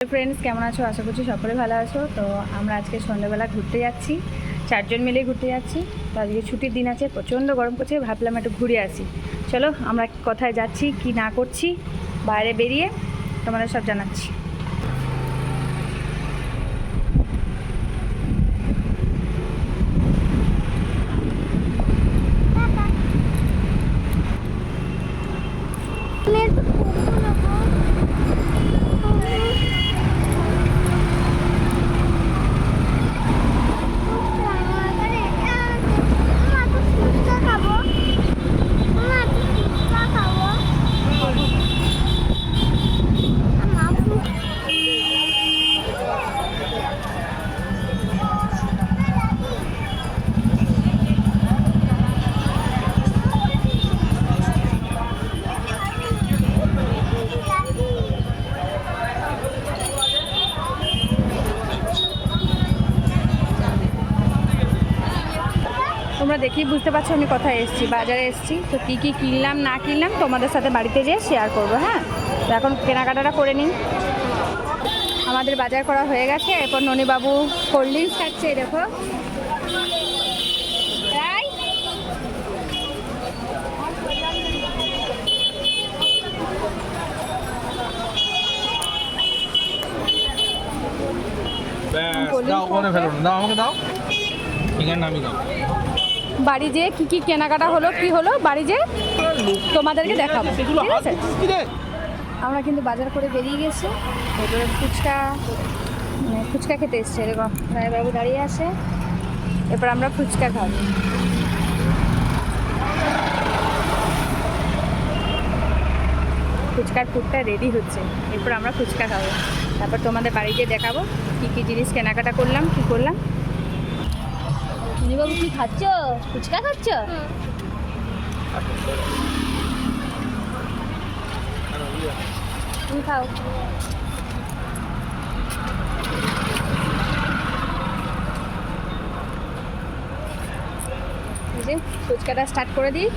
Friends, কেমন আছো? আশা করছি সকলে ভালো আছো। তো আমরা আজকে সন্ধ্যাবেলা ঘুরতে যাচ্ছি, 4জন মিলে ঘুরতে যাচ্ছি। তো আজকে ছুটির দিন আছে, প্রচণ্ড গরম করছে, ভাবলাম একটু ঘুরে আসি। চলো আমরা কোথায় যাচ্ছি, কি না করছি, বাইরে বেরিয়ে তোমাদের সব জানাচ্ছি। তোমরা দেখেই বুঝতে পারছো আমি কোথায় এসেছি, বাজারে এসেছি। তো কী কী কিনলাম না কিনলাম তোমাদের সাথে বাড়িতে যেয়ে শেয়ার করবো। হ্যাঁ, তো এখন কেনাকাটাটা করে নিই। আমাদের বাজার করা হয়ে গেছে। এরপর ননিবাবু কোল্ড ড্রিঙ্কস খাচ্ছে, দেখো। তাই দাও মনে ফেলো না, দাও আমাকে দাও, এখানে নামি দাও। বাড়ি যেয়ে কী কী কেনাকাটা হলো, কি হলো বাড়ি যেয়ে তোমাদেরকে দেখাবো, ঠিক আছে? আমরা কিন্তু বাজার করে বেরিয়ে গেছি। এরপরে ফুচকা খেতে এসছে, এরকম রায়বাবু দাঁড়িয়ে আছে। এরপর আমরা ফুচকা খাবো। ফুচকার ফুটটা রেডি হচ্ছে, এরপর আমরা ফুচকা খাবো। তারপর তোমাদের বাড়ি গিয়ে দেখাবো কী কী জিনিস কেনাকাটা করলাম, কী করলাম। বাবু কি খাচ্ছ? ফুচকা খাচ্ছ? তুমি খাও। এই যে ফুচকাটা স্টার্ট করে দিই।